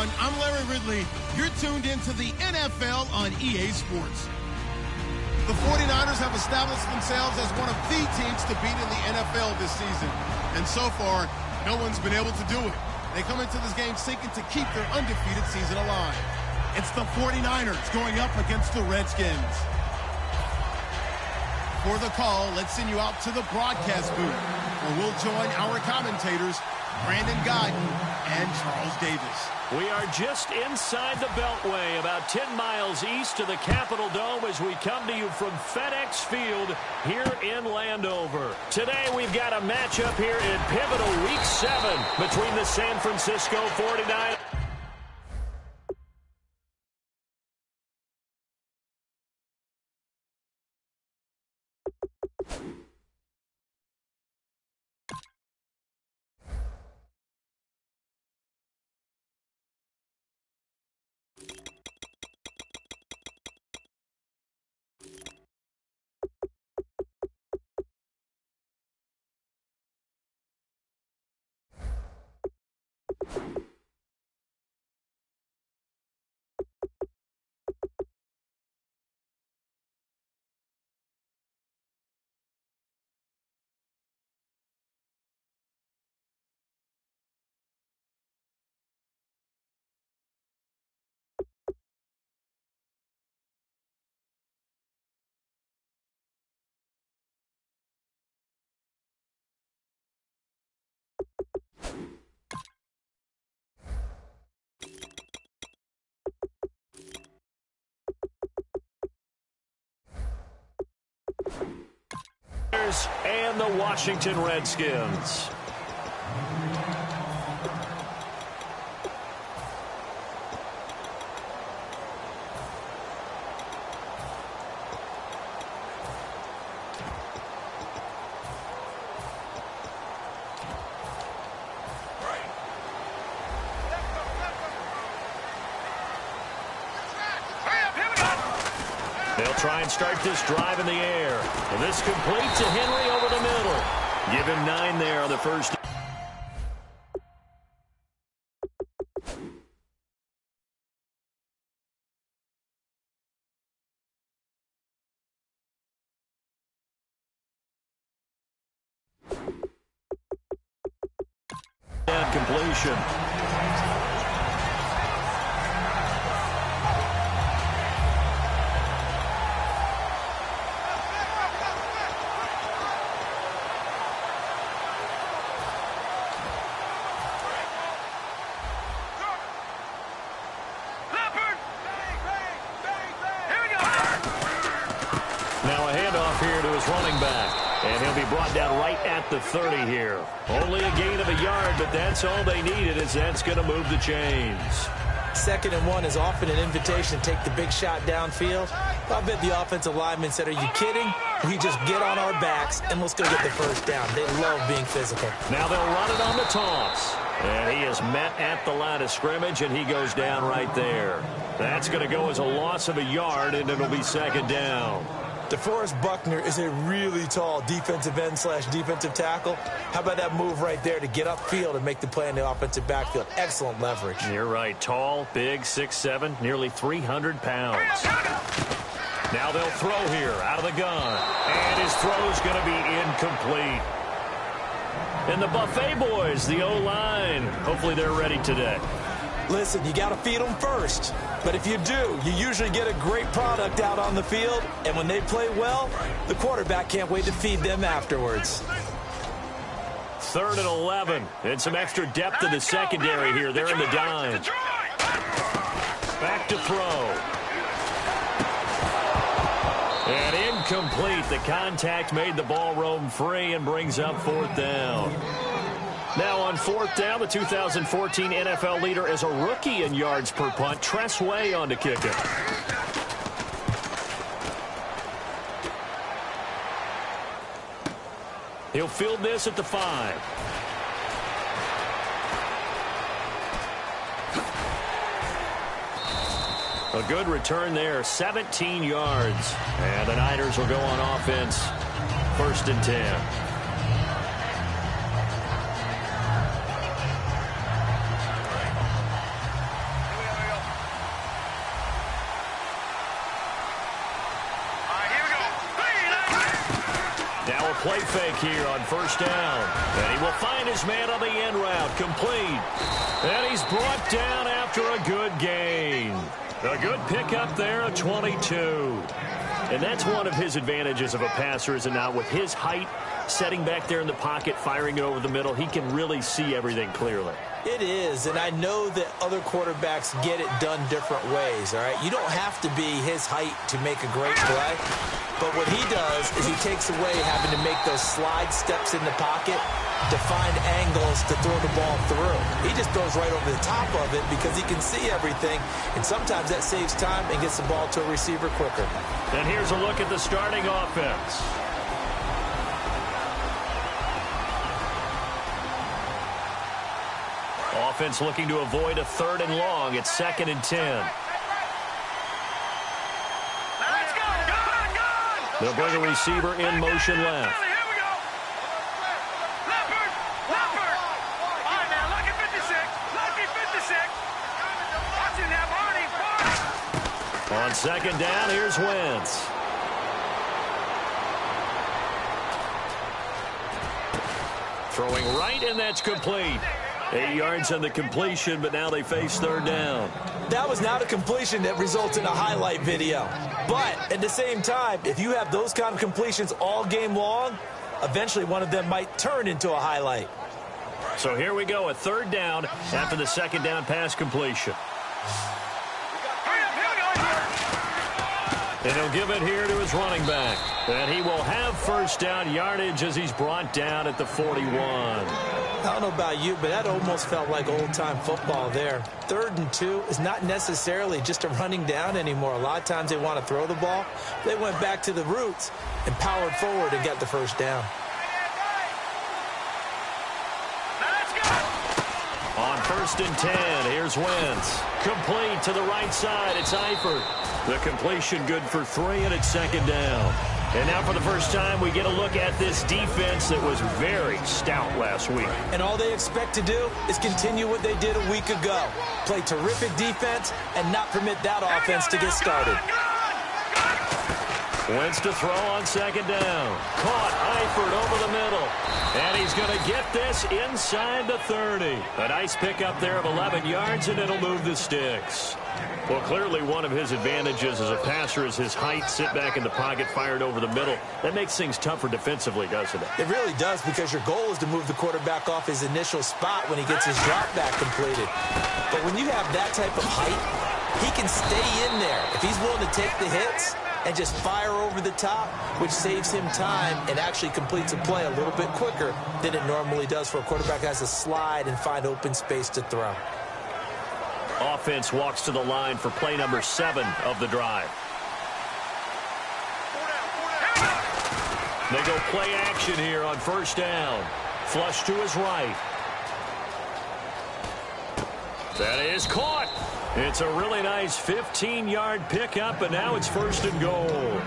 everyone. I'm Larry Ridley. You're tuned into the NFL on EA Sports. The 49ers have established themselves as one of the teams to beat in the NFL this season. And so far, no one's been able to do it. They come into this game seeking to keep their undefeated season alive. It's the 49ers going up against the Redskins. For the call, let's send you out to the broadcast booth, where we'll join our commentators, Brandon Godden and Charles Davis. We are just inside the Beltway, about 10 miles east of the Capitol Dome as we come to you from FedEx Field here in Landover. Today we've got a matchup here in pivotal Week 7 between the San Francisco 49ers. And the Washington Redskins. They'll try and start this drive in the air. And this complete to Henry over the middle. Give him 9 there on the first. And completion. Running back, and he'll be brought down right at the 30 here. Only a gain of a yard, but that's all they needed, as that's going to move the chains. 2nd and 1 is often an invitation to take the big shot downfield. I bet the offensive lineman said, are you kidding? We just get on our backs, and let's go get the first down. They love being physical. Now they'll run it on the toss. And he is met at the line of scrimmage, and he goes down right there. That's going to go as a loss of a yard, and it'll be 2nd down. DeForest Buckner is a really tall defensive end / defensive tackle. How about that move right there to get upfield and make the play in the offensive backfield? Excellent leverage. You're right. Tall, big, 6'7", nearly 300 pounds. Now they'll throw here out of the gun. And his throw's going to be incomplete. And the Buffet boys, the O-line, hopefully they're ready today. Listen, you got to feed them first. But if you do, you usually get a great product out on the field. And when they play well, the quarterback can't wait to feed them afterwards. 3rd and 11. And some extra depth in the secondary here. They're in the dime. Back to throw. And incomplete. The contact made the ball roam free and brings up 4th down. Now on 4th down, the 2014 NFL leader is a rookie in yards per punt. Tress Way on to kick it. He'll field this at the 5. A good return there, 17 yards. And the Niners will go on offense. 1st and 10. play fake here on first down. And he will find his man on the end route. Complete. And he's brought down after a good gain. A good pickup there, a 22. And that's one of his advantages of a passer, is it not? With his height, setting back there in the pocket, firing it over the middle, he can really see everything clearly. It is, and I know that other quarterbacks get it done different ways, all right? You don't have to be his height to make a great play, but what he does is he takes away having to make those slide steps in the pocket to find angles to throw the ball through. He just throws right over the top of it because he can see everything, and sometimes that saves time and gets the ball to a receiver quicker. And here's a look at the starting offense. Offense looking to avoid a 3rd and long. It's 2nd and 10. Let's go! Go! They'll bring a receiver in motion left. Here we go! Leopard! Leopard! All right, man, lucky 56. Lucky 56. Watching that, Barney! On 2nd down, here's Wentz. Throwing right, and that's complete. 8 yards on the completion, but now they face 3rd down. That was not a completion that results in a highlight video. But at the same time, if you have those kind of completions all game long, eventually one of them might turn into a highlight. So here we go, a 3rd down after the 2nd down pass completion. And he'll give it here to his running back. And he will have 1st down yardage as he's brought down at the 41. I don't know about you, but that almost felt like old-time football there. 3rd and 2 is not necessarily just a running down anymore. A lot of times they want to throw the ball. They went back to the roots and powered forward and got the 1st down. On 1st and 10, here's Wentz. Complete to the right side. It's Eifert. The completion good for 3, and it's 2nd down. And now for the first time, we get a look at this defense that was very stout last week. And all they expect to do is continue what they did a week ago. Play terrific defense and not permit that offense to get started. Wentz to throw on 2nd down. Caught Eifert over the middle. And he's going to get this inside the 30. A nice pickup there of 11 yards, and it'll move the sticks. Well, clearly one of his advantages as a passer is his height, sit back in the pocket, fired over the middle. That makes things tougher defensively, doesn't it? It really does, because your goal is to move the quarterback off his initial spot when he gets his drop back completed. But when you have that type of height, he can stay in there. If he's willing to take the hits and just fire over the top, which saves him time and actually completes a play a little bit quicker than it normally does for a quarterback that has to slide and find open space to throw. Offense walks to the line for play number 7 of the drive. They go play action here on 1st down. Flush to his right. That is caught. It's a really nice 15-yard pickup, and now it's 1st and goal.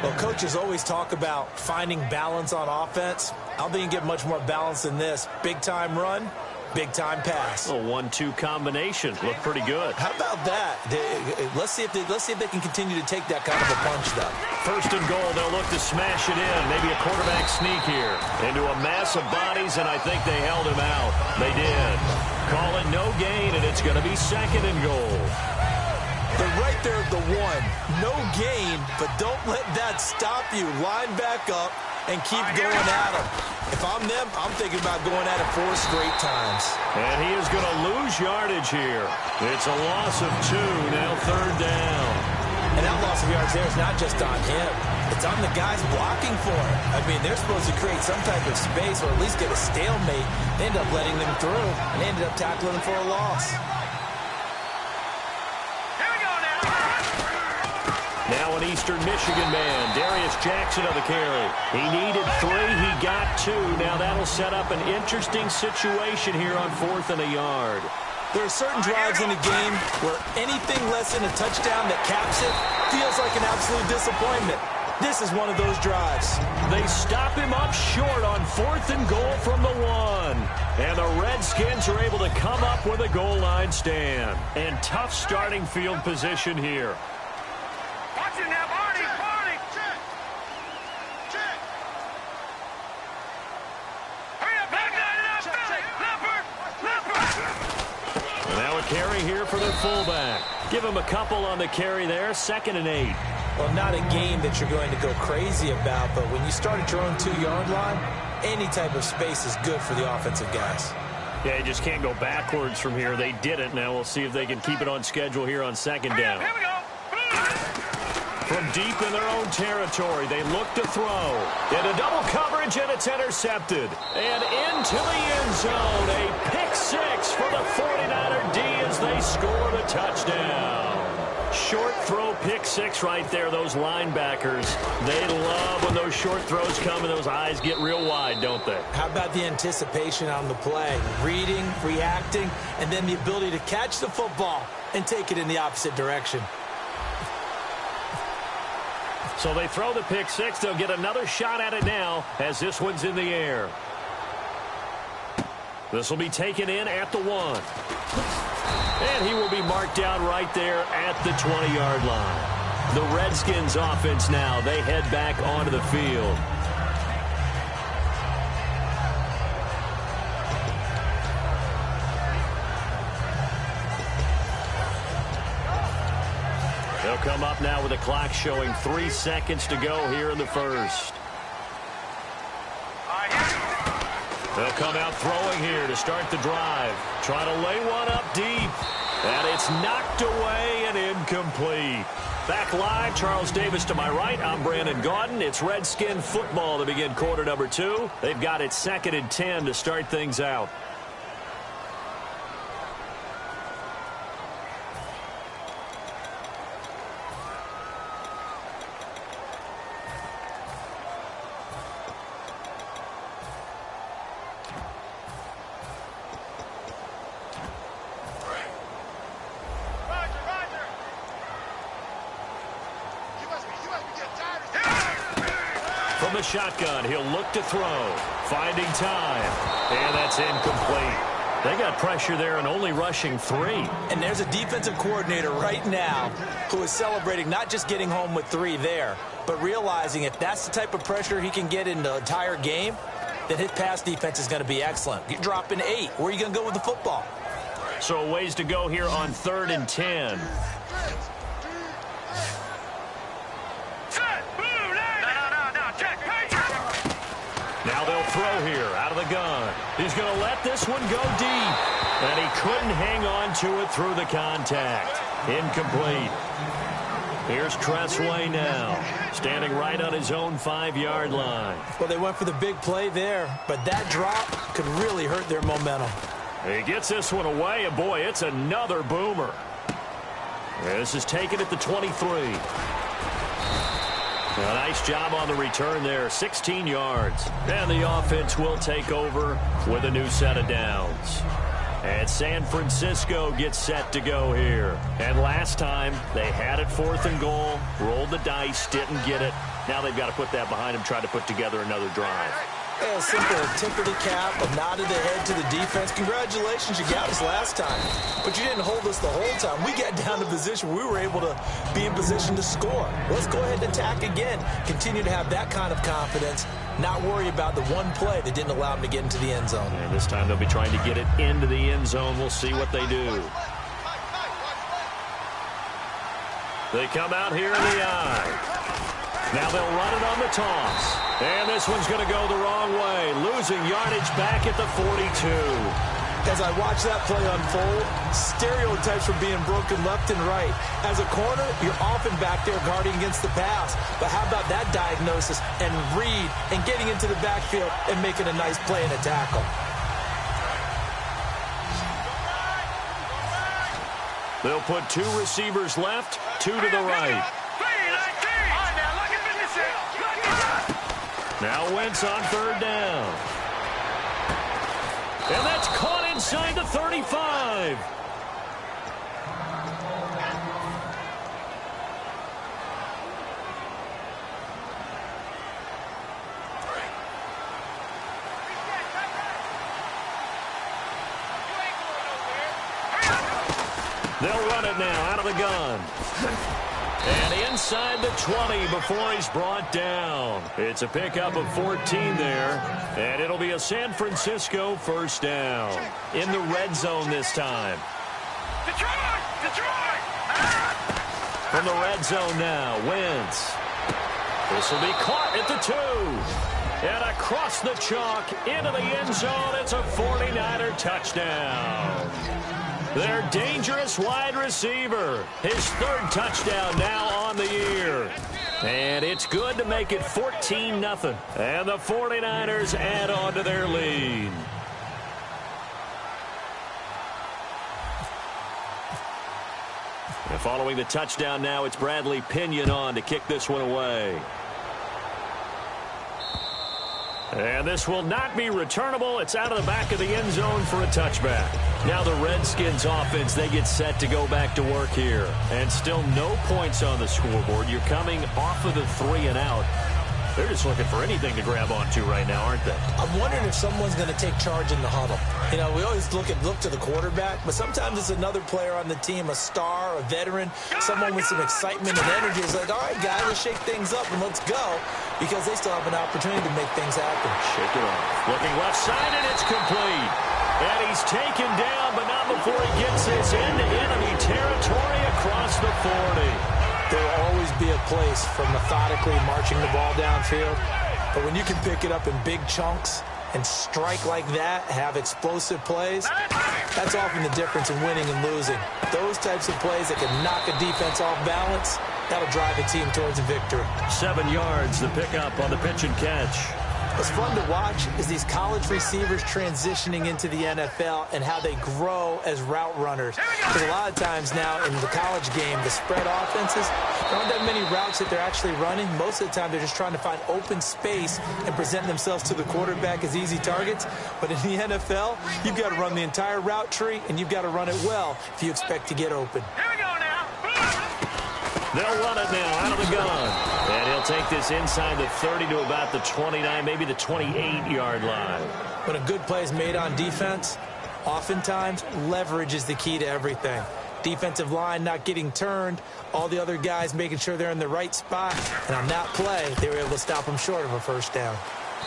Well, coaches always talk about finding balance on offense. I don't think you can get much more balance than this. Big-time run, big-time pass. A 1-2 combination. Looked pretty good. How about that? Let's see if they can continue to take that kind of a punch, though. 1st and goal. They'll look to smash it in. Maybe a quarterback sneak here into a mass of bodies, and I think they held him out. They did. Call it no gain, and it's going to be 2nd and goal. They're right there at the 1. No gain, but don't let that stop you. Line back up and keep going at them. If I'm them, I'm thinking about going at it 4 straight times. And he is going to lose yardage here. It's a loss of 2, now 3rd down. And that loss of yards there is not just on him. It's on the guys blocking for him. I mean, they're supposed to create some type of space or at least get a stalemate. They end up letting them through, and they ended up tackling them for a loss. Now an Eastern Michigan man, Darius Jackson on the carry. He needed 3, he got 2. Now that'll set up an interesting situation here on 4th and a yard. There are certain drives in the game where anything less than a touchdown that caps it feels like an absolute disappointment. This is one of those drives. They stop him up short on 4th and goal from the 1. And the Redskins are able to come up with a goal line stand. And tough starting field position here. carry here for their fullback. Give him a couple on the carry there, 2nd and 8. Well, not a game that you're going to go crazy about, but when you start at your own 2-yard line, any type of space is good for the offensive guys. Yeah, you just can't go backwards from here. They did it. Now we'll see if they can keep it on schedule here on 2nd down. Here we go. From deep in their own territory, they look to throw. Into double coverage, and it's intercepted. And into the end zone, a pick 6 for the 49er D as they score the touchdown. Short throw, pick 6 right there. Those linebackers, they love when those short throws come and those eyes get real wide, don't they? How about the anticipation on the play? Reading, reacting, and then the ability to catch the football and take it in the opposite direction. So they throw the pick 6. They'll get another shot at it now as this one's in the air. This will be taken in at the 1. And he will be marked down right there at the 20-yard line. The Redskins offense now, they head back onto the field. They'll come up now with the clock showing 3 seconds to go here in the first. They'll come out throwing here to start the drive. Trying to lay one up deep. And it's knocked away and incomplete. Back live, Charles Davis to my right. I'm Brandon Gaudin. It's Redskin football to begin quarter number 2. They've got it 2nd and 10 to start things out. From the shotgun, he'll look to throw. Finding time. And that's incomplete. They got pressure there and only rushing 3. And there's a defensive coordinator right now who is celebrating not just getting home with 3 there, but realizing if that's the type of pressure he can get in the entire game, then his pass defense is going to be excellent. You're dropping 8. Where are you going to go with the football? So a ways to go here on 3rd and 10. Now they'll throw here out of the gun. He's going to let this one go deep. And he couldn't hang on to it through the contact. Incomplete. Here's Tressway now, standing right on his own 5-yard line. Well, they went for the big play there, but that drop could really hurt their momentum. He gets this one away, and boy, it's another boomer. This is taken at the 23. A nice job on the return there, 16 yards. And the offense will take over with a new set of downs. And San Francisco gets set to go here. And last time, they had it 4th and goal, rolled the dice, didn't get it. Now they've got to put that behind them, try to put together another drive. A simple tip of the cap, a nod of the head to the defense. Congratulations, you got us last time. But you didn't hold us the whole time. We got down to position. We were able to be in position to score. Let's go ahead and attack again. Continue to have that kind of confidence. Not worry about the one play that didn't allow them to get into the end zone. And this time they'll be trying to get it into the end zone. We'll see what they do. They come out here in the eye. Now they'll run it on the toss. And this one's going to go the wrong way. Losing yardage back at the 42. As I watch that play unfold, stereotypes are being broken left and right. As a corner, you're often back there guarding against the pass. But how about that diagnosis and read and getting into the backfield and making a nice play and a tackle? They'll put 2 receivers left, 2 to the right. Now Wentz on 3rd down. And that's caught inside the 35. They'll run it now out of the gun. And inside the 20 before he's brought down. It's a pickup of 14 there. And it'll be a San Francisco 1st down. In the red zone this time. Detroit! Detroit! From the red zone now, Wentz. This will be caught at the 2. And across the chalk into the end zone. It's a 49er touchdown. Their dangerous wide receiver. His 3rd touchdown now on the year. And it's good to make it 14-0. And the 49ers add on to their lead. And following the touchdown now, it's Bradley Pinion on to kick this one away. And this will not be returnable. It's out of the back of the end zone for a touchback. Now the Redskins offense, they get set to go back to work here. And still no points on the scoreboard. You're coming off of the 3 and out. They're just looking for anything to grab onto right now, aren't they? I'm wondering if someone's going to take charge in the huddle. You know, we always look to the quarterback, but sometimes it's another player on the team, a star, a veteran, someone with some excitement and energy. It's like, all right, guys, let's shake things up and let's go, because they still have an opportunity to make things happen. Shake it off. Looking left side, and it's complete. And he's taken down, but not before he gets this into enemy territory across the 40. There will always be a place for methodically marching the ball downfield. But when you can pick it up in big chunks and strike like that, have explosive plays, that's often the difference in winning and losing. Those types of plays that can knock a defense off balance, that'll drive a team towards a victory. 7 yards, the pickup on the pitch and catch. What's fun to watch is these college receivers transitioning into the NFL and how they grow as route runners. Because a lot of times now in the college game, the spread offenses, there aren't that many routes that they're actually running. Most of the time, they're just trying to find open space and present themselves to the quarterback as easy targets. But in the NFL, you've got to run the entire route tree, and you've got to run it well if you expect to get open. Here we go now. They'll run it now out of the gun. And he'll take this inside the 30 to about the 29, maybe the 28-yard line. When a good play is made on defense, oftentimes leverage is the key to everything. Defensive line not getting turned, all the other guys making sure they're in the right spot. And on that play, they were able to stop them short of a first down.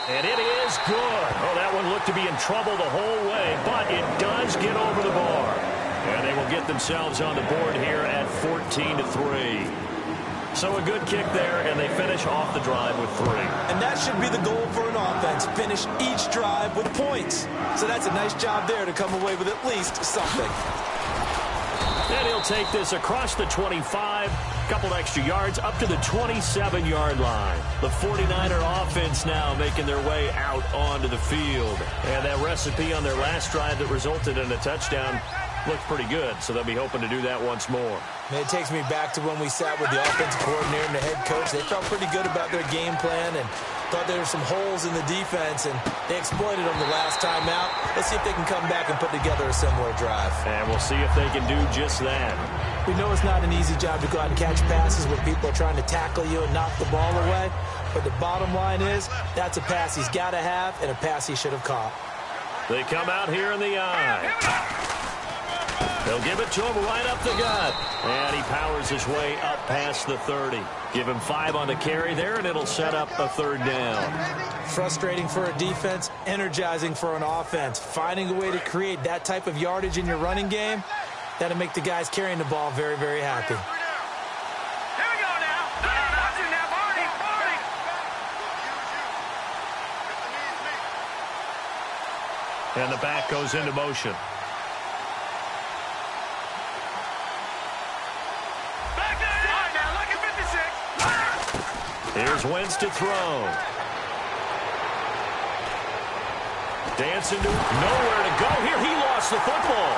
And it is good. Oh, that one looked to be in trouble the whole way, but it does get over the bar. And they will get themselves on the board here at 14-3. So a good kick there, and they finish off the drive with 3. And that should be the goal for an offense, finish each drive with points. So that's a nice job there to come away with at least something. And he'll take this across the 25, a couple extra yards, up to the 27-yard line. The 49er offense now making their way out onto the field. And that recipe on their last drive that resulted in a touchdown looked pretty good, so they'll be hoping to do that once more. And it takes me back to when we sat with the offensive coordinator and the head coach. They felt pretty good about their game plan and thought there were some holes in the defense, and they exploited them the last time out. Let's see if they can come back and put together a similar drive. And we'll see if they can do just that. We know it's not an easy job to go out and catch passes when people are trying to tackle you and knock the ball away, but the bottom line is that's a pass he's got to have and a pass he should have caught. They come out here in the eye. They'll give it to him right up the gut. And he powers his way up past the 30. Give him 5 on the carry there, and it'll set up a 3rd down. Frustrating for a defense, energizing for an offense. Finding a way to create that type of yardage in your running game, that'll make the guys carrying the ball very, very happy. Here we go now. Watch it now, Barney. And the back goes into motion. Here's Wentz to throw. Dancing to nowhere to go here. He lost the football.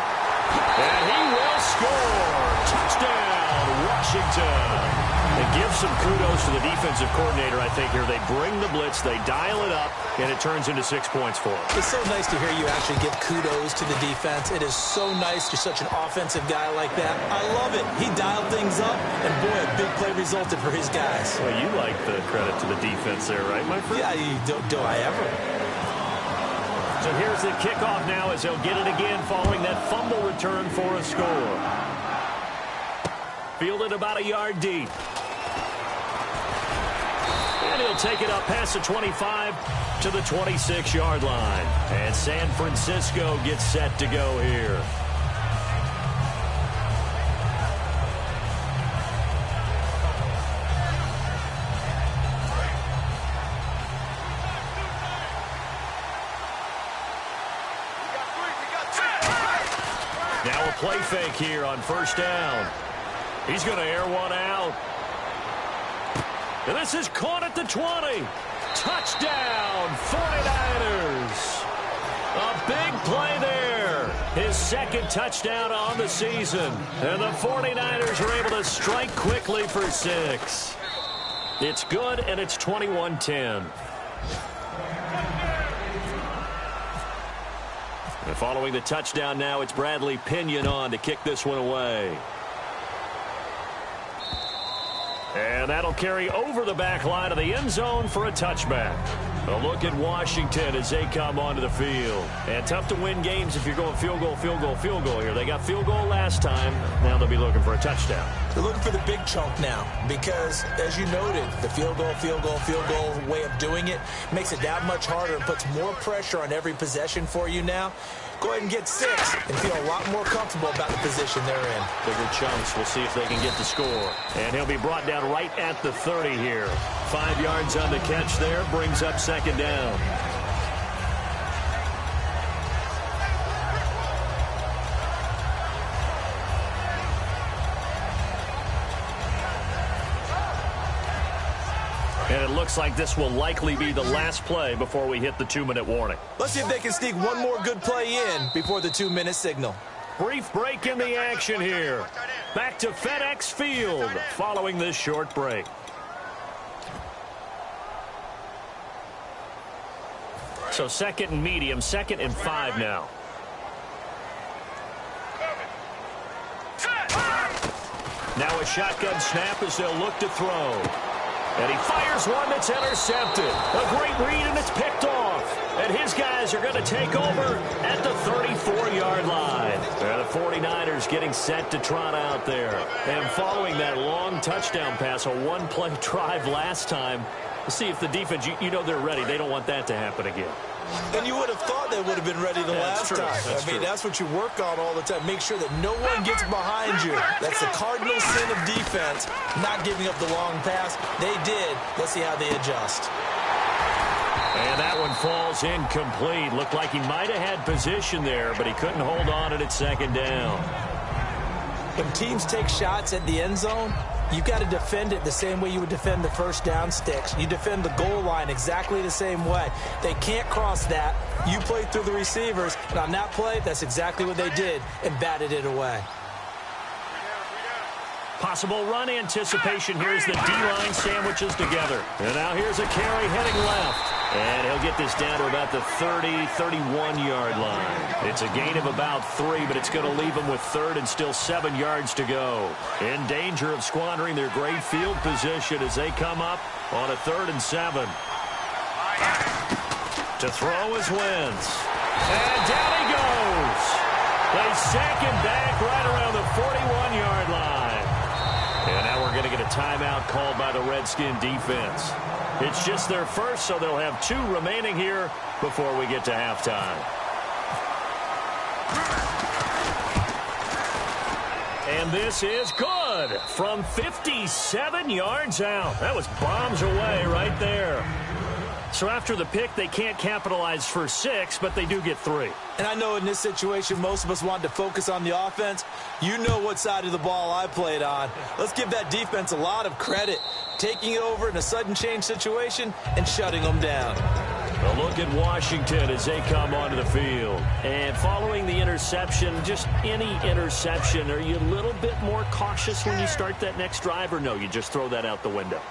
And he will score. Touchdown, Washington. It gives some kudos to the defensive coordinator, I think, here. They bring the blitz, they dial it up, and it turns into 6 points for them. It's so nice to hear you actually give kudos to the defense. It is so nice. You're such an offensive guy like that. I love it. He dialed things up, and boy, a big play resulted for his guys. Well, you like the credit to the defense there, right, my friend? Yeah, do I ever? So here's the kickoff now as they'll get it again following that fumble return for a score. Fielded about a yard deep. And he'll take it up past the 25 to the 26-yard line. And San Francisco gets set to go here. Now a play fake here on first down. He's going to air one out. And this is caught at the 20. Touchdown, 49ers. A big play there. His second touchdown on the season. And the 49ers are able to strike quickly for 6. It's good, and it's 21-10. And following the touchdown now, it's Bradley Pinion on to kick this one away. And that'll carry over the back line of the end zone for a touchback. A look at Washington as they come onto the field. And tough to win games if you're going field goal, field goal, field goal here. They got field goal last time. Now they'll be looking for a touchdown. They're looking for the big chunk now because, as you noted, the field goal, field goal, field goal way of doing it makes it that much harder and puts more pressure on every possession for you now. Go ahead and get 6 and feel a lot more comfortable about the position they're in. Bigger chunks. We'll see if they can get the score. And he'll be brought down right at the 30 here. 5 yards on the catch there. Brings up second down. And it looks like this will likely be the last play before we hit the 2-minute warning. Let's see if they can sneak one more good play in before the 2-minute signal. Brief break in the action here. Back to FedEx Field following this short break. So second and medium, 2nd and 5 now. Now a shotgun snap as they'll look to throw. And he fires one that's intercepted. A great read, and it's picked off. And his guys are going to take over at the 34-yard line. And the 49ers getting set to trot out there. And following that long touchdown pass, a one-play drive last time, let's see if the defense, you know they're ready. They don't want that to happen again. And you would have thought they would have been ready the last time. I mean, that's what you work on all the time. Make sure that no one gets behind you. That's the cardinal sin of defense, not giving up the long pass. They did. Let's see how they adjust. And that one falls incomplete. Looked like he might have had position there, but he couldn't hold on at second down. When teams take shots at the end zone, you've got to defend it the same way you would defend the first down sticks. You defend the goal line exactly the same way. They can't cross that. You play through the receivers, and on that play, that's exactly what they did and batted it away. Possible run anticipation here as the D-line sandwiches together. And now here's a carry heading left. And he'll get this down to about the 30, 31-yard line. It's a gain of about 3, but it's going to leave them with 3rd and still 7 yards to go. In danger of squandering their great field position as they come up on a 3rd and 7. To throw is Wentz. And down he goes. They sack him back right around the 41-yard line. And now we're going to get a timeout called by the Redskin defense. It's just their first, so they'll have 2 remaining here before we get to halftime. And this is good from 57 yards out. That was bombs away right there. So after the pick, they can't capitalize for 6, but they do get 3. And I know in this situation, most of us wanted to focus on the offense. You know what side of the ball I played on. Let's give that defense a lot of credit, taking it over in a sudden change situation and shutting them down. A look at Washington as they come onto the field. And following the interception, just any interception, are you a little bit more cautious when you start that next drive, or no, you just throw that out the window?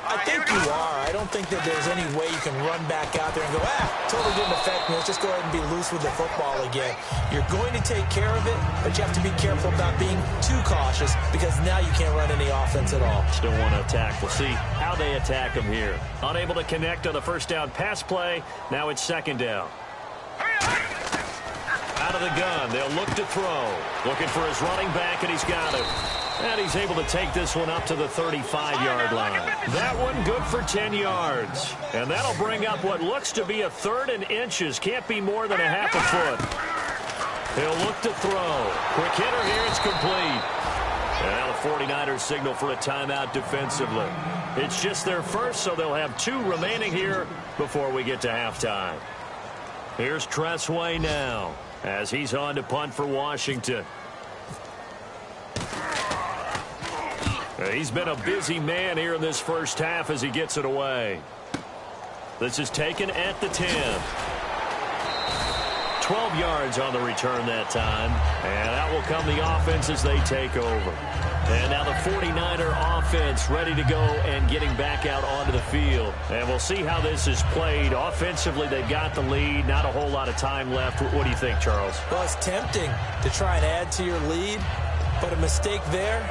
I think you are. I don't think that there's any way you can run back out there and go, totally didn't affect me. Let's just go ahead and be loose with the football again. You're going to take care of it, but you have to be careful about being too cautious because now you can't run any offense at all. Still want to attack. We'll see how they attack them here. Unable to connect on the first down pass play. Now it's second down. Out of the gun. They'll look to throw. Looking for his running back, and he's got it. And he's able to take this one up to the 35-yard line. That one good for 10 yards. And that'll bring up what looks to be a 3rd and inches. Can't be more than a half a foot. He'll look to throw. Quick hitter here. It's complete. And now the 49ers signal for a timeout defensively. It's just their first, so they'll have 2 remaining here before we get to halftime. Here's Tressway now as he's on to punt for Washington. He's been a busy man here in this first half as he gets it away. This is taken at the 10. 12 yards on the return that time. And out will come the offense as they take over. And now the 49er offense ready to go and getting back out onto the field. And we'll see how this is played. Offensively, they've got the lead. Not a whole lot of time left. What do you think, Charles? Well, it's tempting to try and add to your lead, but a mistake there,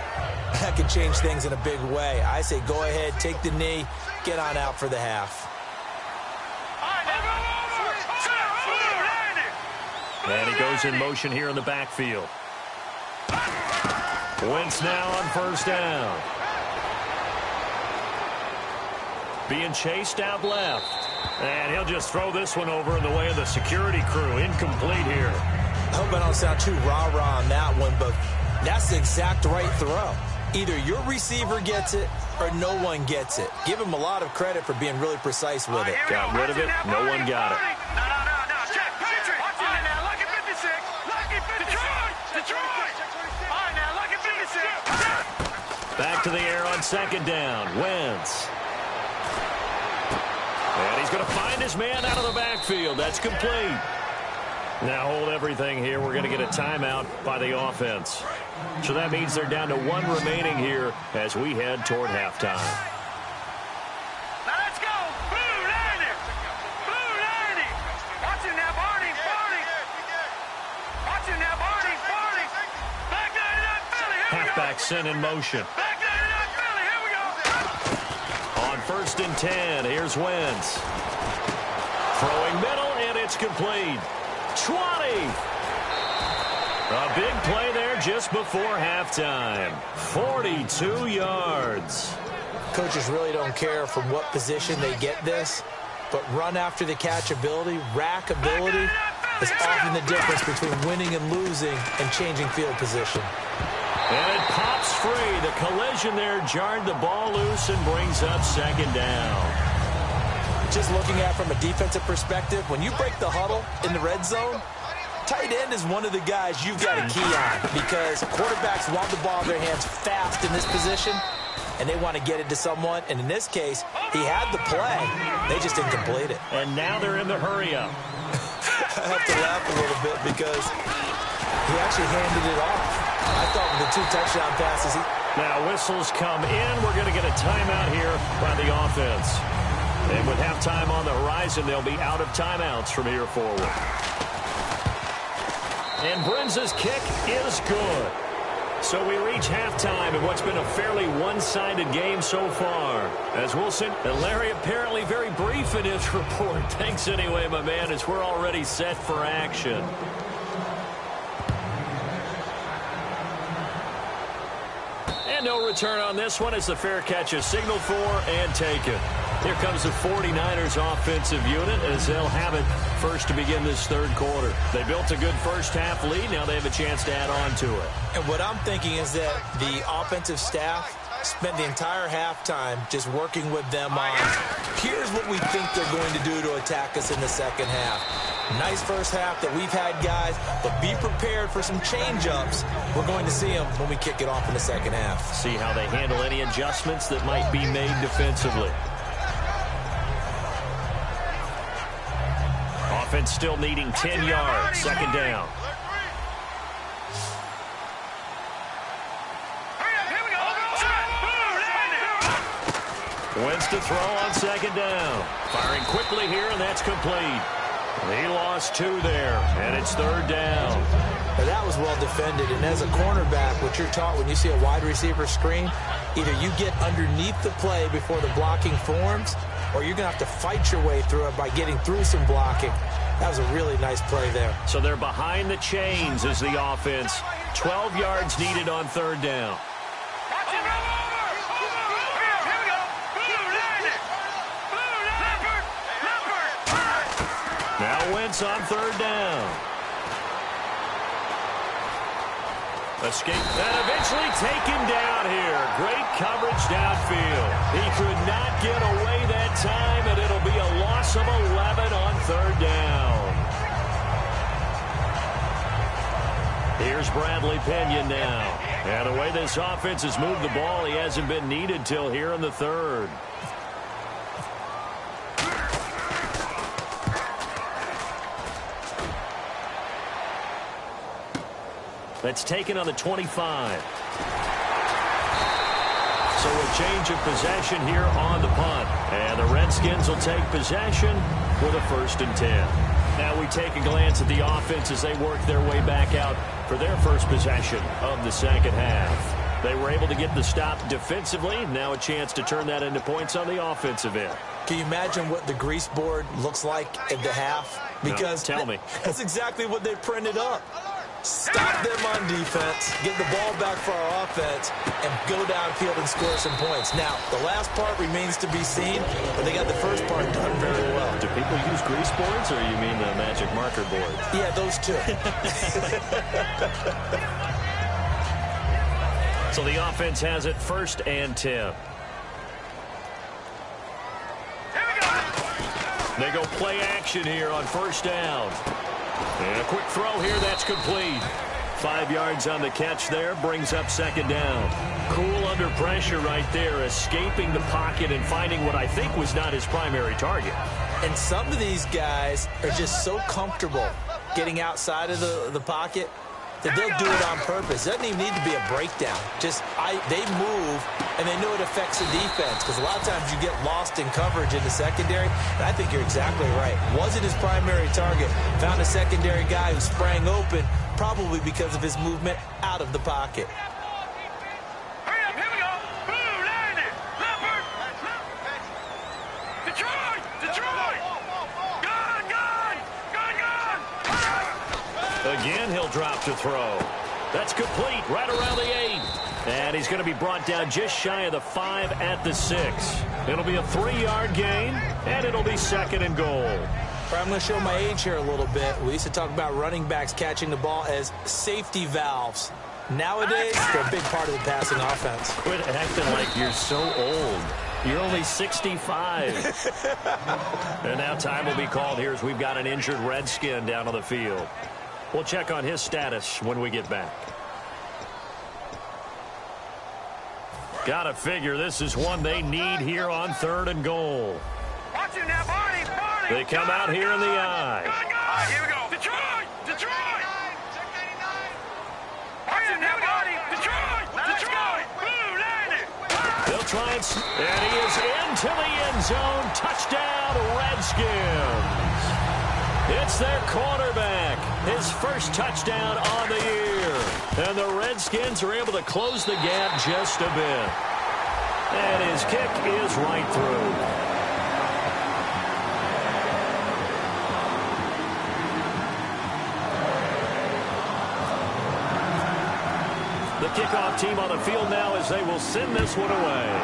that could change things in a big way. I say go ahead, take the knee, get on out for the half. And he goes in motion here in the backfield. Wentz now on first down. Being chased out left. And he'll just throw this one over in the way of the security crew. Incomplete here. I hope I don't sound too rah-rah on that one, but that's the exact right throw. Either your receiver gets it or no one gets it. Give him a lot of credit for being really precise with it. Got rid of it. No one got it. Back to the air on second down. Wentz. And he's going to find his man out of the backfield. That's complete. Now hold everything here. We're going to get a timeout by the offense. So that means they're down to one remaining here as we head toward halftime. Now let's go. Blue Landy. Blue Landy. Watch it now, Barney. Barney. Watch it now, Barney. Barney. Back 99 Philly. Here we go. Halfback sent in motion. Back 99 Philly. Here we go. On first and 10, here's Wentz. Throwing middle, and it's complete. 20. A big play there just before halftime. 42 yards. Coaches really don't care from what position they get this, but run after the catch ability, rack ability, is often the difference between winning and losing and changing field position. And it pops free. The collision there jarred the ball loose and brings up second down. Just looking at it from a defensive perspective, when you break the huddle in the red zone, tight end is one of the guys you've got to key on because quarterbacks want the ball in their hands fast in this position, and they want to get it to someone. And in this case, he had the play. They just didn't complete it. And now they're in the hurry-up. I have to laugh a little bit because he actually handed it off. I thought with the 2 touchdown passes, Now whistles come in. We're going to get a timeout here by the offense. And with halftime on the horizon, they'll be out of timeouts from here forward. And Brenza's kick is good. So we reach halftime in what's been a fairly one-sided game so far. As Wilson and Larry apparently very brief in his report. Thanks anyway, my man, as we're already set for action. And no return on this one as the fair catch is signaled for and taken. Here comes the 49ers offensive unit as they'll have it first to begin this third quarter. They built a good first half lead. Now they have a chance to add on to it. And what I'm thinking is that the offensive staff spent the entire halftime just working with them on here's what we think they're going to do to attack us in the second half. Nice first half that we've had, guys, but be prepared for some change-ups. We're going to see them when we kick it off in the second half. See how they handle any adjustments that might be made defensively. Offense still needing 10 yards. Second down. Wentz to throw on second down. Firing quickly here, and that's complete. He lost 2 there, and it's third down. Now that was well defended, and as a cornerback, what you're taught when you see a wide receiver screen, either you get underneath the play before the blocking forms, or you're going to have to fight your way through it by getting through some blocking. That was a really nice play there. So they're behind the chains as the offense. 12 yards needed on third down. Now Wentz on third down. Escape and eventually taken down here. Great coverage downfield. He could not get away that time, and it'll be a loss of 11 on third down. Here's Bradley Pinion now. And the way this offense has moved the ball, he hasn't been needed till here in the third. That's taken on the 25. So a change of possession here on the punt. And the Redskins will take possession with a 1st and 10. Now we take a glance at the offense as they work their way back out for their first possession of the second half. They were able to get the stop defensively. Now a chance to turn that into points on the offensive end. Can you imagine what the grease board looks like at the half? Because no, tell me. That's exactly what they printed up. Stop them on defense, get the ball back for our offense, and go downfield and score some points. Now, the last part remains to be seen, but they got the first part done very well. Do people use grease boards, or you mean the magic marker board? Yeah, those two. So the offense has it 1st and 10. They go play action here on 1st down. And a quick throw here, that's complete. 5 yards on the catch there, brings up 2nd down. Cool under pressure right there, escaping the pocket and finding what I think was not his primary target. And some of these guys are just so comfortable getting outside of the pocket that they'll do it on purpose. It doesn't even need to be a breakdown. Just they move, and they know it affects the defense, because a lot of times you get lost in coverage in the secondary, and I think you're exactly right. Wasn't his primary target. Found a secondary guy who sprang open, probably because of his movement out of the pocket. Hurry up, here we go. Blue, landed. Leopard. Detroit. Detroit. Gun. Again, he'll drop to throw. That's complete right around the 8. And he's going to be brought down just shy of the 5 at the 6. It'll be a 3-yard gain, and it'll be 2nd and goal. I'm going to show my age here a little bit. We used to talk about running backs catching the ball as safety valves. Nowadays, they're a big part of the passing offense. Quit acting like you're so old. You're only 65. And now time will be called here as we've got an injured Redskin down on the field. We'll check on his status when we get back. Gotta figure this is one they need here on 3rd and goal. Watch it now, Barney. They come out here in the eye. Here we go. Detroit. Detroit. Watch it now, Barney. Detroit. Detroit. Blue, landed. They'll try and he is into the end zone. Touchdown, Redskins. It's their quarterback. His first touchdown on the year. And the Redskins are able to close the gap just a bit. And his kick is right through. The kickoff team on the field now as they will send this one away.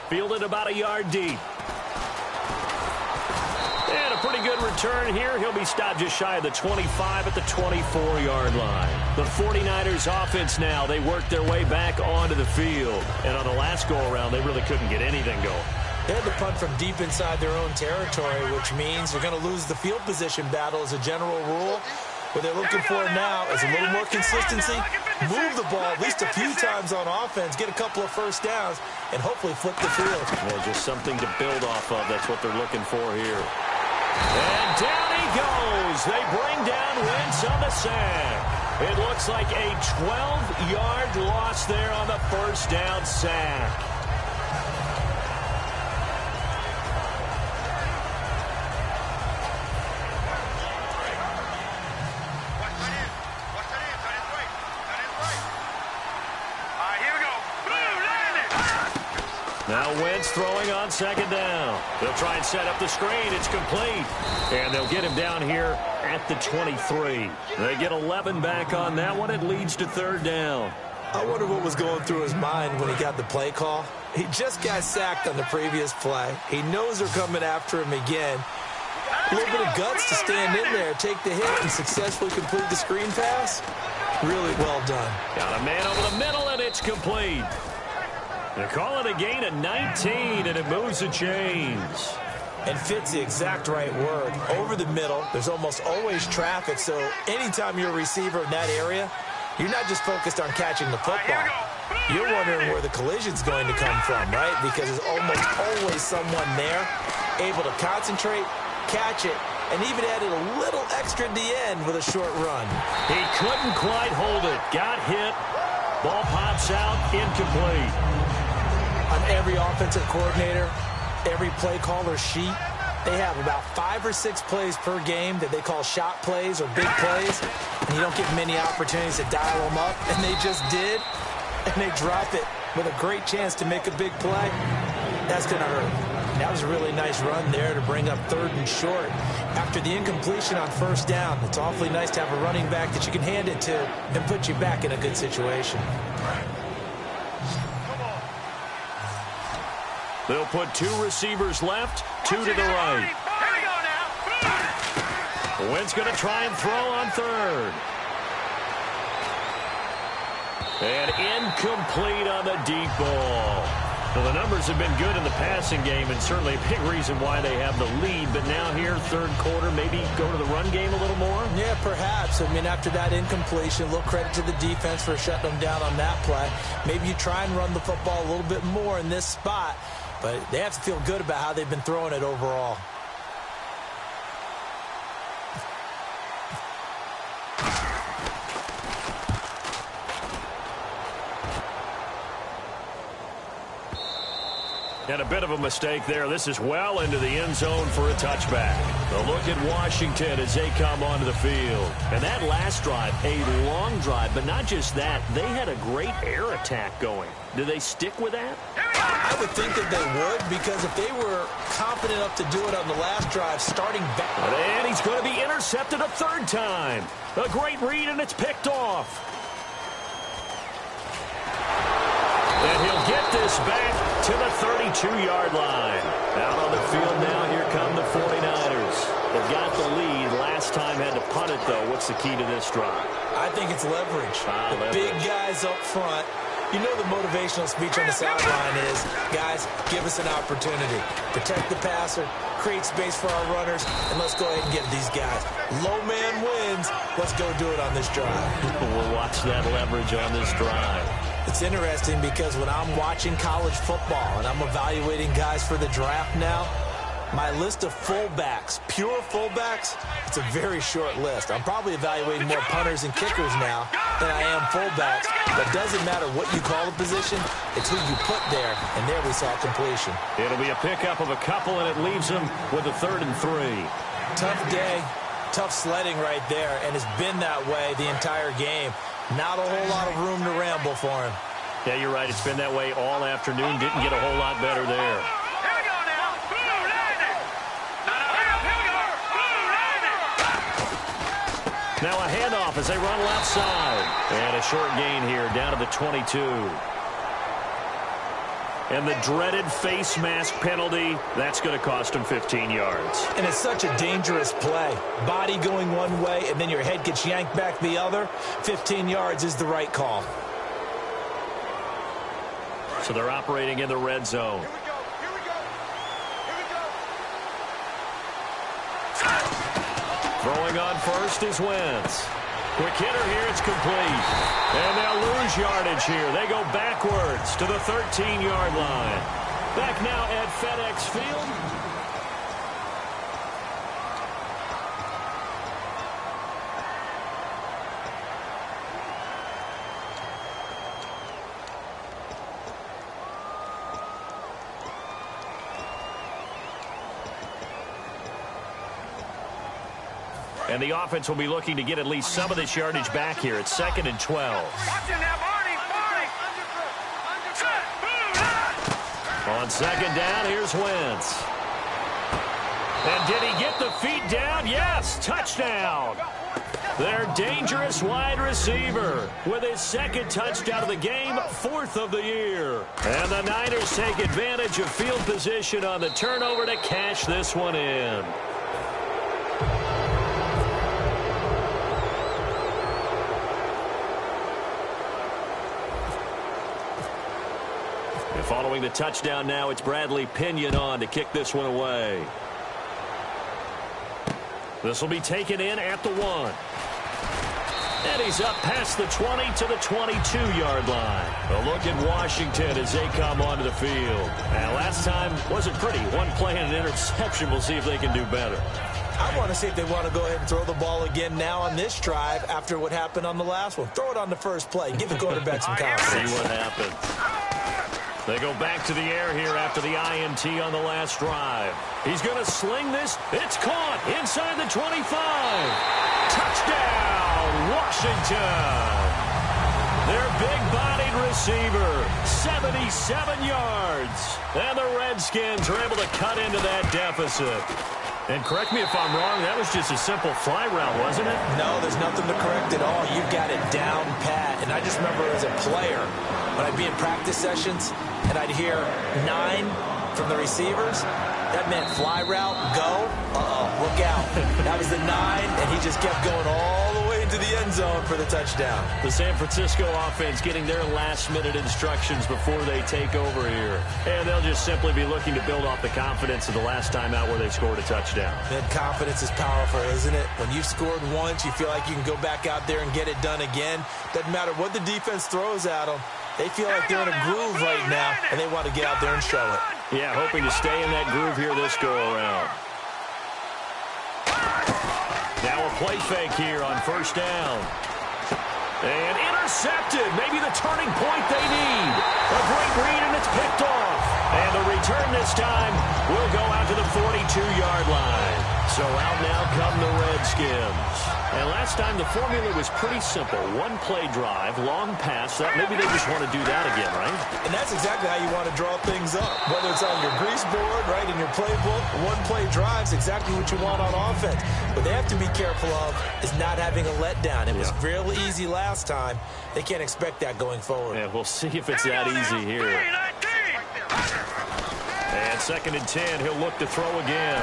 Fielded about a yard deep. And a pretty good return here. He'll be stopped just shy of the 25 at the 24-yard line. The 49ers offense now, they work their way back onto the field. And on the last go-around, they really couldn't get anything going. They had to punt from deep inside their own territory, which means they're going to lose the field position battle as a general rule. What they're looking for now is a little more consistency, move the ball at least a few times on offense, get a couple of first downs, and hopefully flip the field. Well, just something to build off of. That's what they're looking for here. And down he goes. They bring down Wentz on the sack. It looks like a 12-yard loss there on the first down sack. Now Wentz throwing on second down. They'll try and set up the screen. It's complete. And they'll get him down here at the 23. They get 11 back on that one. It leads to third down. I wonder what was going through his mind when he got the play call. He just got sacked on the previous play. He knows they're coming after him again. A little bit of guts to stand in there, take the hit, and successfully complete the screen pass. Really well done. Got a man over the middle, and it's complete. They call it a gain of 19, and it moves the chains. And fit's the exact right word. Over the middle, there's almost always traffic, so anytime you're a receiver in that area, you're not just focused on catching the football. You're wondering where the collision's going to come from, right? Because there's almost always someone there able to concentrate, catch it, and even added a little extra at the end with a short run. He couldn't quite hold it. Got hit. Ball pops out, incomplete. On every offensive coordinator, every play caller sheet, they have about 5 or 6 plays per game that they call shot plays or big plays, and you don't get many opportunities to dial them up, and they just did, and they drop it with a great chance to make a big play. That's going to hurt. That was a really nice run there to bring up 3rd and short. After the incompletion on 1st down, it's awfully nice to have a running back that you can hand it to and put you back in a good situation. They'll put 2 receivers left, 2 to the right. Here we go now. Wentz going to try and throw on 3rd. And incomplete on the deep ball. Well, the numbers have been good in the passing game, and certainly a big reason why they have the lead. But now here, 3rd quarter, maybe go to the run game a little more? Yeah, perhaps. I mean, after that incompletion, a little credit to the defense for shutting them down on that play. Maybe you try and run the football a little bit more in this spot, but they have to feel good about how they've been throwing it overall. And a bit of a mistake there. This is well into the end zone for a touchback. A look at Washington as they come onto the field. And that last drive, a long drive, but not just that. They had a great air attack going. Do they stick with that? I would think that they would, because if they were confident enough to do it on the last drive, starting back. And he's going to be intercepted a 3rd time. A great read, and it's picked off. And he'll get this back to the 32-yard line. Out on the field now, here come the 49ers. They've got the lead. Last time had to punt it, though. What's the key to this drive? I think it's leverage. The big guys up front. You know the motivational speech on the sideline is, guys, give us an opportunity. Protect the passer, create space for our runners, and let's go ahead and get these guys. Low man wins. Let's go do it on this drive. We'll watch that leverage on this drive. It's interesting because when I'm watching college football and I'm evaluating guys for the draft now, my list of fullbacks, pure fullbacks, it's a very short list. I'm probably evaluating more punters and kickers now than I am fullbacks. But it doesn't matter what you call the position, it's who you put there, and there we saw completion. It'll be a pickup of a couple, and it leaves them with a 3rd and 3. Tough day, tough sledding right there, and it's been that way the entire game. Not a whole lot of room to ramble for him. Yeah, you're right. It's been that way all afternoon. Didn't get a whole lot better there. Here we go now. Blue landing. Here we go. Blue landing. Now a handoff as they run left side. And a short gain here down to the 22. And the dreaded face mask penalty, that's going to cost him 15 yards. And it's such a dangerous play. Body going one way, and then your head gets yanked back the other. 15 yards is the right call. So they're operating in the red zone. Here we go. Here we go. Here we go. Throwing on first is Wentz. Quick hitter here, it's complete. And they'll lose yardage here. They go backwards to the 13-yard line. Back now at FedEx Field. And the offense will be looking to get at least some of this yardage back here. It's 2nd and 12. Watching that, Barney. On 2nd down, here's Wentz. And did he get the feet down? Yes, touchdown. Their dangerous wide receiver with his 2nd touchdown of the game, 4th of the year. And the Niners take advantage of field position on the turnover to cash this one in. Following the touchdown now, it's Bradley Pinion on to kick this one away. This will be taken in at the 1. And he's up past the 20 to the 22-yard line. A look at Washington as they come onto the field. And last time wasn't pretty. One play and an interception. We'll see if they can do better. I want to see if they want to go ahead and throw the ball again now on this drive after what happened on the last one. Throw it on the first play. Give the quarterback some confidence. See what happens. They go back to the air here after the INT on the last drive. He's going to sling this. It's caught inside the 25. Touchdown, Washington. Their big-bodied receiver, 77 yards. And the Redskins are able to cut into that deficit. And correct me if I'm wrong, that was just a simple fly route, wasn't it? No, there's nothing to correct at all. You've got it down pat. And I just remember as a player, when I'd be in practice sessions and I'd hear 9 from the receivers, that meant fly route, go, look out. That was the 9, and he just kept going all the way into the end zone for the touchdown. The San Francisco offense getting their last-minute instructions before they take over here. And they'll just simply be looking to build off the confidence of the last time out where they scored a touchdown. That confidence is powerful, isn't it? When you've scored once, you feel like you can go back out there and get it done again. Doesn't matter what the defense throws at them. They feel like they're in a groove right now, and they want to get out there and show it. Yeah, hoping to stay in that groove here this go-around. Now a play fake here on first down. And intercepted. Maybe the turning point they need. A great read, and it's picked off. And the return this time will go out to the 42-yard line. So out now come the Redskins. And last time the formula was pretty simple. One play drive, long pass. That maybe they just want to do that again, right? And that's exactly how you want to draw things up. Whether it's on your grease board, right, in your playbook, one play drive's exactly what you want on offense. What they have to be careful of is not having a letdown. It was real easy last time. They can't expect that going forward. Yeah, we'll see if it's that easy here. And 2nd and 10, he'll look to throw again.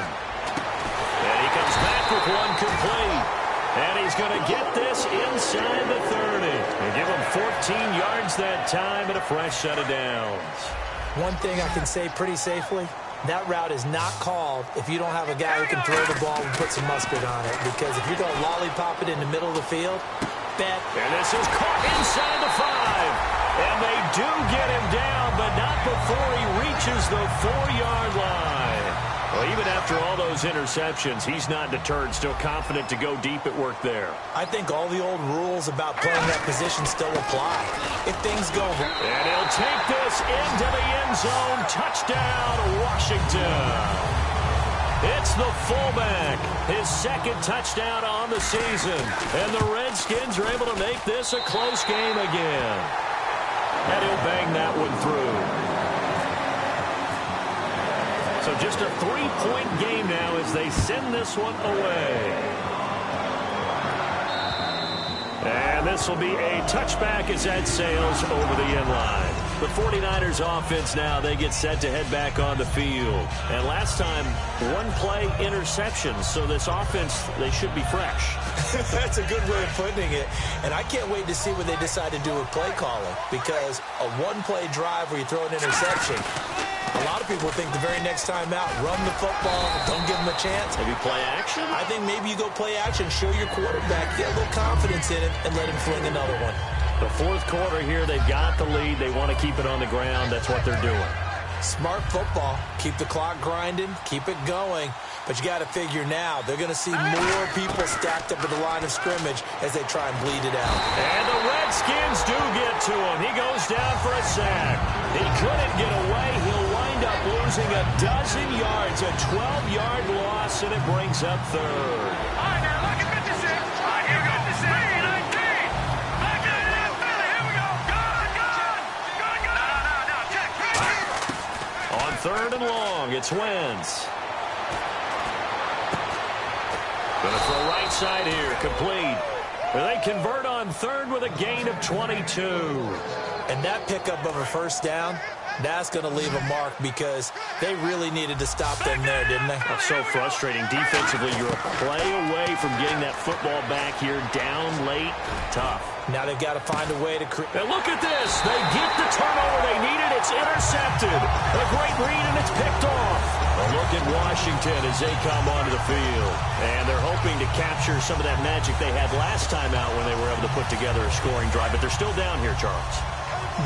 And he comes back with one complete. And he's going to get this inside the 30. And give him 14 yards that time and a fresh set of downs. One thing I can say pretty safely, that route is not called if you don't have a guy who can throw the ball and put some mustard on it. Because if you're going to lollipop it in the middle of the field, bet. And this is caught inside the 5. And they do get him down, but not before he reaches the 4-yard line. Well, even after all those interceptions, he's not deterred, still confident to go deep at work there. I think all the old rules about playing that position still apply. If things go wrong. And he'll take this into the end zone. Touchdown, Washington. It's the fullback, his 2nd touchdown on the season. And the Redskins are able to make this a close game again. And he'll bang that one through. So just a 3-point game now as they send this one away. And this will be a touchback as that sails over the end line. The 49ers offense now, they get set to head back on the field. And last time, one play interception. So this offense, they should be fresh. That's a good way of putting it. And I can't wait to see what they decide to do with play calling. Because a one-play drive where you throw an interception, a lot of people think the very next time out, run the football, don't give them a chance. Maybe play action? I think maybe you go play action, show your quarterback, get a little confidence in it, and let him fling another one. The 4th quarter here, they've got the lead. They want to keep it on the ground. That's what they're doing. Smart football. Keep the clock grinding, keep it going. But you got to figure now, they're going to see more people stacked up at the line of scrimmage as they try and bleed it out. And the Redskins do get to him. He goes down for a sack. He couldn't get away. He'll wind up losing a dozen yards, a 12-yard loss, and it brings up 3rd. All right, now look at 56. All right, here we go. 3-19. Back in it, Philly. Here we go. Good. No. Check. On 3rd and long, it's Wentz. Going to throw right side here, complete. They convert on 3rd with a gain of 22. And that pickup of a first down, that's going to leave a mark because they really needed to stop them there, didn't they? That's so frustrating. Defensively, you're a play away from getting that football back here down late. Tough. Now they've got to find a way to create. And look at this. They get the turnover they needed. It's intercepted. A great read, and it's picked off. A look at Washington as they come onto the field. And they're hoping to capture some of that magic they had last time out when they were able to put together a scoring drive. But they're still down here, Charles.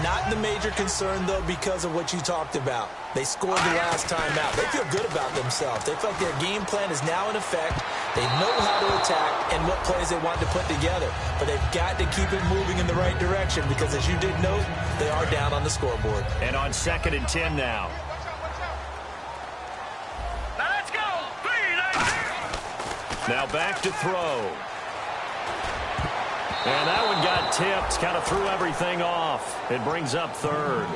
Not the major concern, though, because of what you talked about. They scored the last time out. They feel good about themselves. They feel like their game plan is now in effect. They know how to attack and what plays they want to put together. But they've got to keep it moving in the right direction because, as you did note, they are down on the scoreboard. And on 2nd and 10 now. Let's go. Now back to throw. And that one got tipped, kind of threw everything off. It brings up 3rd.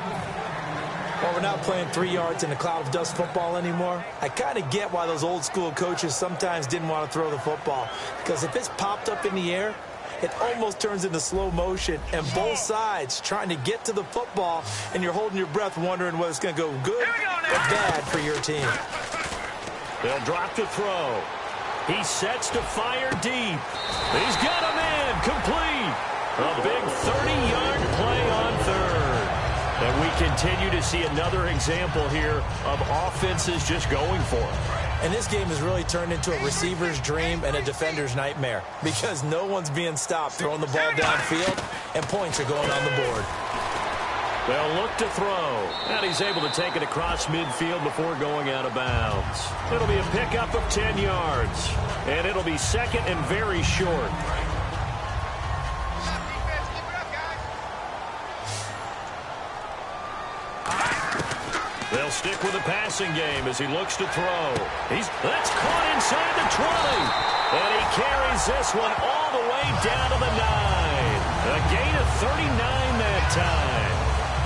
Well, we're not playing 3 yards in a cloud of dust football anymore. I kind of get why those old school coaches sometimes didn't want to throw the football. Because if it's popped up in the air, it almost turns into slow motion. And both sides trying to get to the football, and you're holding your breath wondering whether it's going to go good or bad for your team. They'll drop to throw. He sets to fire deep. He's got him in. Complete. A big 30-yard play on 3rd. And we continue to see another example here of offenses just going for it. And this game has really turned into a receiver's dream and a defender's nightmare because no one's being stopped throwing the ball downfield, and points are going on the board. They'll look to throw. And he's able to take it across midfield before going out of bounds. It'll be a pickup of 10 yards. And it'll be 2nd and very short. They'll stick with the passing game as he looks to throw. That's caught inside the 20. And he carries this one all the way down to the 9. A gain of 39 that time.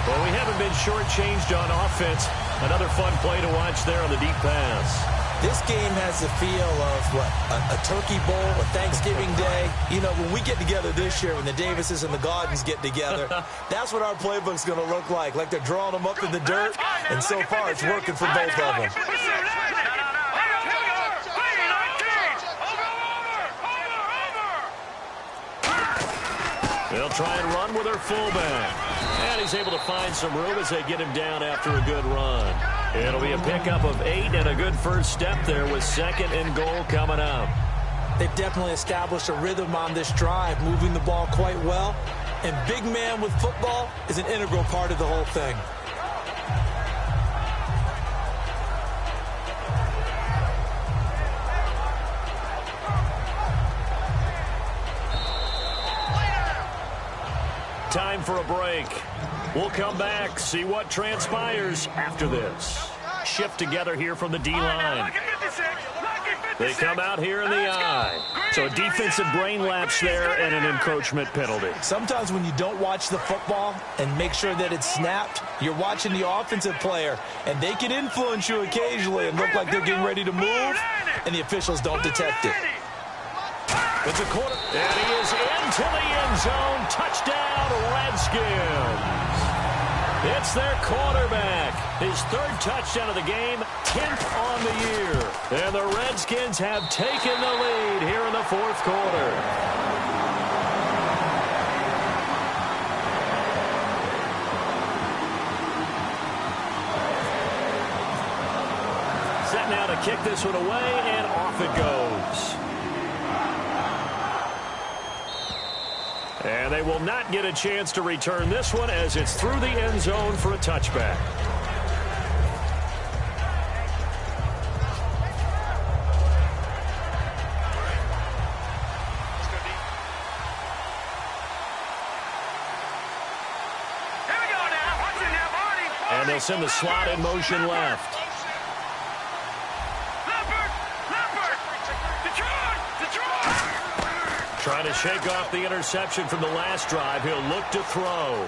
Well, we haven't been shortchanged on offense. Another fun play to watch there on the deep pass. This game has the feel of, a Turkey Bowl, a Thanksgiving Day. You know, when we get together this year, when the Davises and the Gardens get together, that's what our playbook's going to look like. Like they're drawing them up in the dirt, and so far it's working for both of them. They'll try and run with their fullback. And he's able to find some room as they get him down after a good run. It'll be a pickup of 8 and a good first step there with 2nd and goal coming up. They've definitely established a rhythm on this drive, moving the ball quite well. And big man with football is an integral part of the whole thing. Time for a break. We'll come back, see what transpires after this. Shift together here from the D-line. They come out here in the I. So a defensive brain lapse there and an encroachment penalty. Sometimes when you don't watch the football and make sure that it's snapped, you're watching the offensive player, and they can influence you occasionally and look like they're getting ready to move, and the officials don't detect it. It's a quarter, and he is into the end zone. Touchdown, Redskins. It's their quarterback. His 3rd touchdown of the game, 10th on the year. And the Redskins have taken the lead here in the 4th quarter. Set now to kick this one away, and off it goes. And they will not get a chance to return this one as it's through the end zone for a touchback. And they'll send the slot in motion left. Trying to shake off the interception from the last drive. He'll look to throw.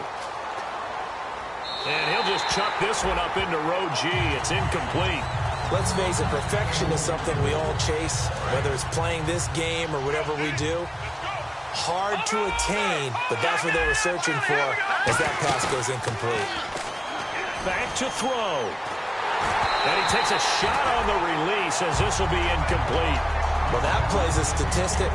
And he'll just chuck this one up into row G. It's incomplete. Let's face it, perfection is something we all chase, whether it's playing this game or whatever we do. Hard to attain, but that's what they were searching for as that pass goes incomplete. Back to throw. And he takes a shot on the release as this will be incomplete. Well, that plays a statistic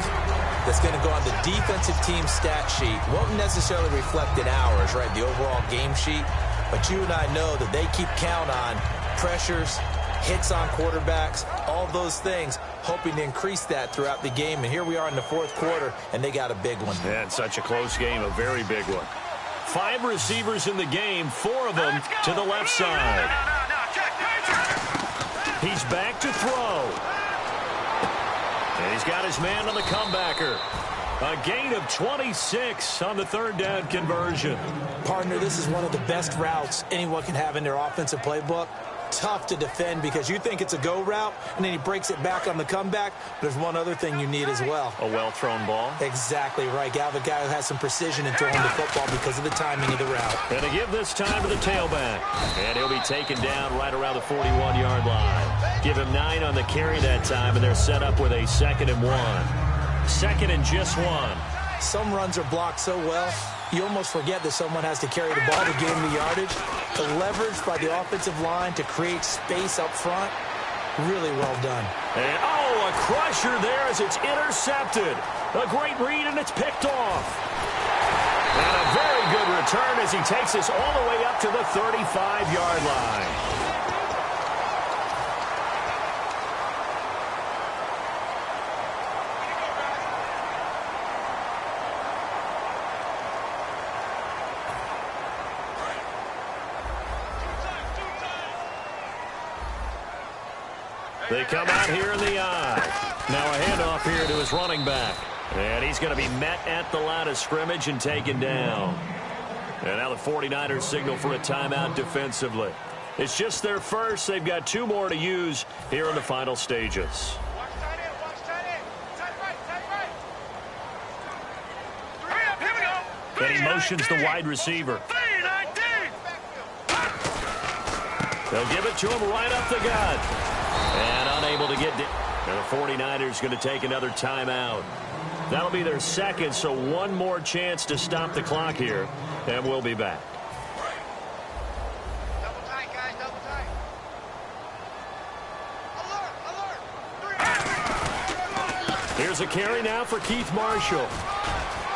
that's going to go on the defensive team stat sheet. Won't necessarily reflect in ours, right, the overall game sheet. But you and I know that they keep count on pressures, hits on quarterbacks, all those things, hoping to increase that throughout the game. And here we are in the fourth quarter, and they got a big one. Yeah, it's such a close game, a very big one. 5 receivers in the game, 4 of them to the left side. He's back to throw. And he's got his man on the comebacker. A gain of 26 on the third down conversion. Partner, this is one of the best routes anyone can have in their offensive playbook. Tough to defend because you think it's a go route, and then he breaks it back on the comeback. There's one other thing you need as well. A well-thrown ball. Exactly right. You have a guy who has some precision in throwing the football because of the timing of the route. And to give this time to the tailback. And he'll be taken down right around the 41-yard line. Give him 9 on the carry that time, and they're set up with a 2nd and 1. 2nd and just 1. Some runs are blocked so well, you almost forget that someone has to carry the ball to gain the yardage. The leverage by the offensive line to create space up front, really well done. And, a crusher there as it's intercepted. A great read, and it's picked off. And a very good return as he takes us all the way up to the 35-yard line. They come out here in the eye. Now a handoff here to his running back. And he's going to be met at the line of scrimmage and taken down. And now the 49ers signal for a timeout defensively. It's just their first. They've got 2 more to use here in the final stages. And he motions the wide receiver. They'll give it to him right up the gut. And unable to get down. And the 49ers going to take another timeout. That'll be their 2nd, so 1 more chance to stop the clock here. And we'll be back. Double tight, guys, double tight. Alert, alert. Here's a carry now for Keith Marshall.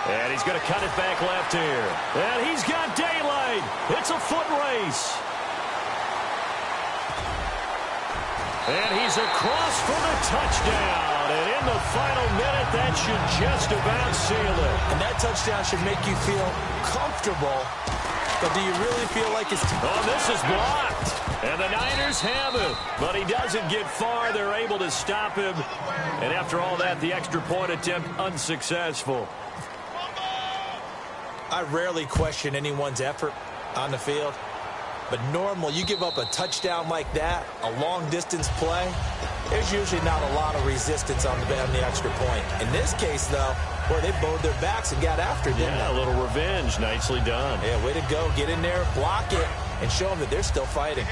And he's going to cut it back left here. And he's got daylight. It's a foot race. And he's across for the touchdown. And in the final minute, that should just about seal it. And that touchdown should make you feel comfortable. But do you really feel like it's... This is blocked. And the Niners have it. But he doesn't get far. They're able to stop him. And after all that, the extra point attempt unsuccessful. I rarely question anyone's effort on the field. But normal, you give up a touchdown like that, a long-distance play, there's usually not a lot of resistance on the extra point. In this case, though, where they bowed their backs and got after it, didn't they? A little revenge. Nicely done. Yeah, way to go. Get in there, block it, and show them that they're still fighting.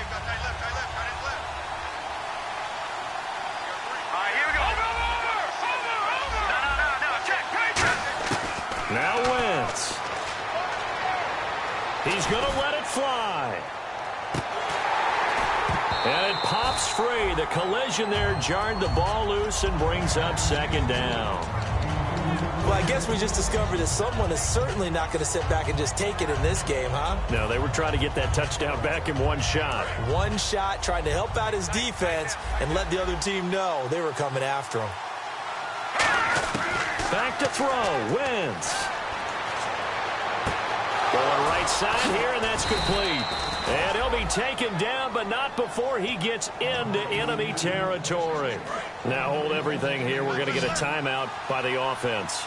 Now Wentz. He's going to let it fly. And it pops free. The collision there jarred the ball loose and brings up 2nd down. Well, I guess we just discovered that someone is certainly not going to sit back and just take it in this game, huh? No, they were trying to get that touchdown back in 1 shot. 1 shot, trying to help out his defense and let the other team know they were coming after him. Back to throw. Wentz. Going right side here, and that's complete. And he'll be taken down, but not before he gets into enemy territory. Now hold everything here. We're going to get a timeout by the offense.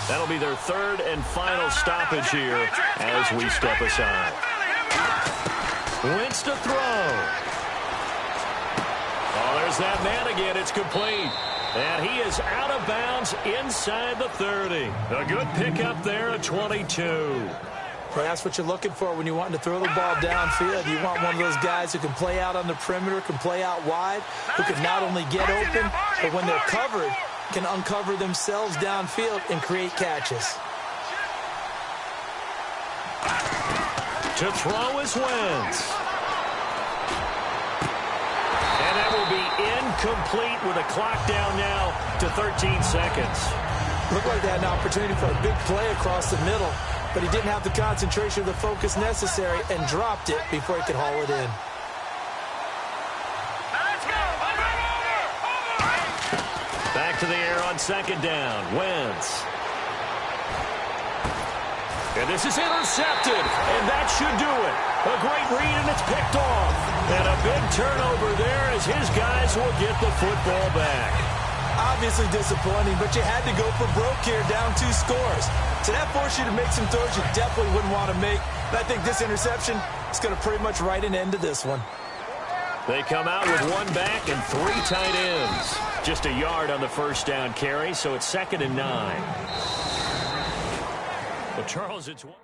That'll be their 3rd and final stoppage here as we step aside. Wentz to throw. There's that man again. It's complete. And he is out of bounds inside the 30. A good pickup there at 22. Well, that's what you're looking for when you're wanting to throw the ball downfield. You want one of those guys who can play out on the perimeter, can play out wide, who can not only get open, but when they're covered, can uncover themselves downfield and create catches. To throw is Wentz. And that will be incomplete with a clock down now to 13 seconds. Looked like they had an opportunity for a big play across the middle, but he didn't have the concentration or the focus necessary and dropped it before he could haul it in. Let's go! to the air on second down. Wentz. And this is intercepted, and that should do it. A great read, and it's picked off. And a big turnover there as his guys will get the football back. Obviously disappointing, but you had to go for broke here, down 2 scores. So that forced you to make some throws you definitely wouldn't want to make. And I think this interception is going to pretty much write an end to this one. They come out with 1 back and 3 tight ends. Just a yard on the first down carry, so it's 2nd and 9. Well, Charles, it's one.